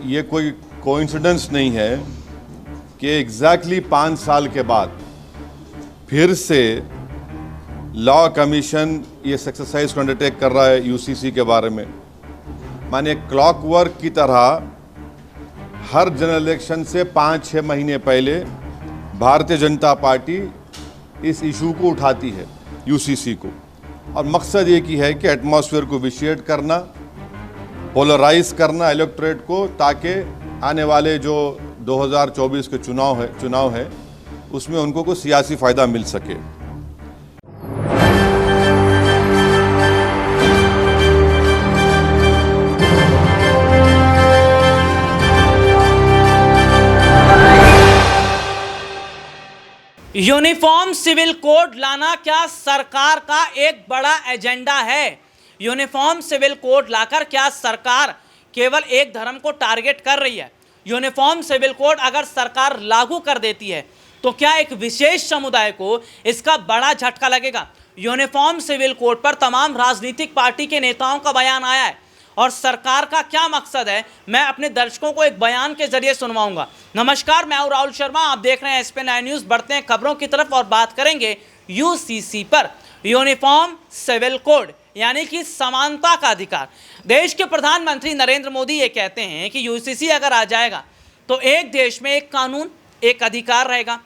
ये कोई कोइंसिडेंस नहीं है कि एग्जैक्टली 5 साल के बाद फिर से लॉ कमीशन ये एक्सरसाइज को अंडरटेक कर रहा है यूसीसी के बारे में। माने क्लॉकवर्क की तरह हर जनरल इलेक्शन से 5-6 महीने पहले भारतीय जनता पार्टी इस इशू को उठाती है यूसीसी को, और मकसद एक ही है कि एटमॉस्फेयर को विशिएट करना, पोलराइज करना इलेक्टोरेट को, ताकि आने वाले जो 2024 के चुनाव है उसमें उनको कोई सियासी फ़ायदा मिल सके। यूनिफॉर्म सिविल कोड लाना क्या सरकार का एक बड़ा एजेंडा है? यूनिफॉर्म सिविल कोड लाकर क्या सरकार केवल एक धर्म को टारगेट कर रही है? यूनिफॉर्म सिविल कोड अगर सरकार लागू कर देती है तो क्या एक विशेष समुदाय को इसका बड़ा झटका लगेगा? यूनिफॉर्म सिविल कोड पर तमाम राजनीतिक पार्टी के नेताओं का बयान आया है और सरकार का क्या मकसद है, मैं अपने दर्शकों को एक बयान के जरिए सुनवाऊंगा। नमस्कार, मैं हूं राहुल शर्मा, आप देख रहे हैं SP9 न्यूज़। बढ़ते हैं खबरों की तरफ और बात करेंगे यूसीसी पर। यूनिफॉर्म सिविल कोड यानी कि समानता का अधिकार। देश के प्रधानमंत्री नरेंद्र मोदी ये कहते हैं कि यूसीसी अगर आ जाएगा तो एक देश में एक कानून, एक अधिकार रहेगा।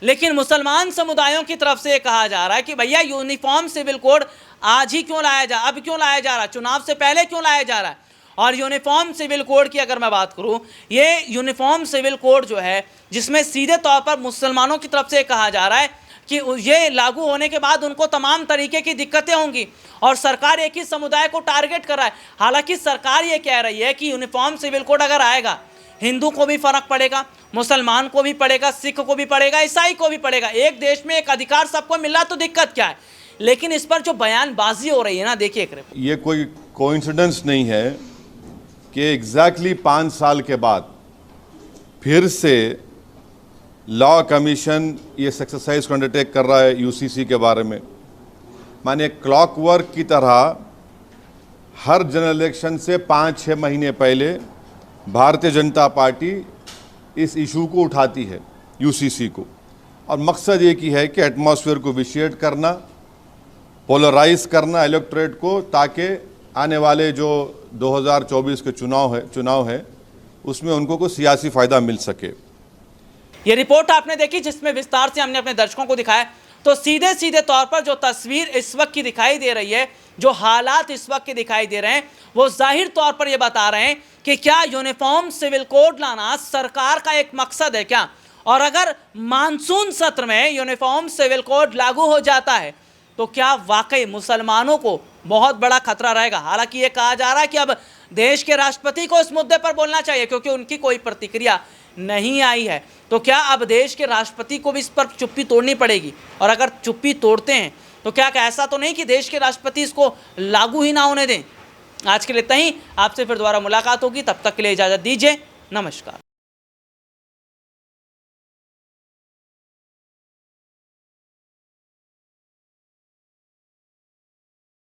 लेकिन मुसलमान समुदायों की तरफ से ये कहा जा रहा है कि भैया यूनिफॉर्म सिविल कोड आज ही क्यों लाया अब क्यों लाया जा रहा है, चुनाव से पहले क्यों लाया जा रहा है? और यूनिफॉर्म सिविल कोड की अगर मैं बात करूं, ये यूनिफॉर्म सिविल कोड जो है जिसमें सीधे तौर पर मुसलमानों की तरफ से कहा जा रहा है कि ये लागू होने के बाद उनको तमाम तरीके की दिक्कतें होंगी और सरकार एक ही समुदाय को टारगेट कर रहा है। हालांकि सरकार ये कह रही है कि यूनिफॉर्म सिविल कोड अगर आएगा, हिंदू को भी फर्क पड़ेगा, मुसलमान को भी पड़ेगा, सिख को भी पड़ेगा, ईसाई को भी पड़ेगा। एक देश में एक अधिकार सबको मिल रहा तो दिक्कत क्या है? लेकिन इस पर जो बयानबाजी हो रही है ना, देखिए, ये कोई कोइंसिडेंस नहीं है कि एग्जैक्टली 5 साल के बाद फिर से लॉ कमीशन ये एक्सरसाइज को अंडरटेक कर रहा है यूसीसी के बारे में। माने क्लॉकवर्क की तरह हर जनरल इलेक्शन से 5-6 महीने पहले भारतीय जनता पार्टी इस इशू को उठाती है यूसीसी को, और मकसद एक ही है कि एटमॉस्फेयर को विशिएट करना, पोलराइज करना इलेक्टोरेट को, ताकि आने वाले जो 2024 के चुनाव है उसमें उनको कोई सियासी फ़ायदा मिल सके। ये रिपोर्ट आपने देखी जिसमें विस्तार से हमने अपने दर्शकों को दिखाया, तो सीधे सीधे तौर पर जो तस्वीर इस वक्त की दिखाई दे रही है, जो हालात इस वक्त के दिखाई दे रहे हैं, वो जाहिर तौर पर ये बता रहे हैं कि क्या यूनिफॉर्म सिविल कोड लाना सरकार का एक मकसद है क्या? और अगर मानसून सत्र में यूनिफॉर्म सिविल कोड लागू हो जाता है तो क्या वाकई मुसलमानों को बहुत बड़ा खतरा रहेगा? हालांकि ये कहा जा रहा है कि अब देश के राष्ट्रपति को इस मुद्दे पर बोलना चाहिए क्योंकि उनकी कोई प्रतिक्रिया नहीं आई है। तो क्या अब देश के राष्ट्रपति को भी इस पर चुप्पी तोड़नी पड़ेगी? और अगर चुप्पी तोड़ते हैं तो क्या ऐसा तो नहीं कि देश के राष्ट्रपति इसको लागू ही ना होने दें? आज के लिए इतना ही, आपसे फिर दोबारा मुलाकात होगी, तब तक के लिए इजाज़त दीजिए, नमस्कार।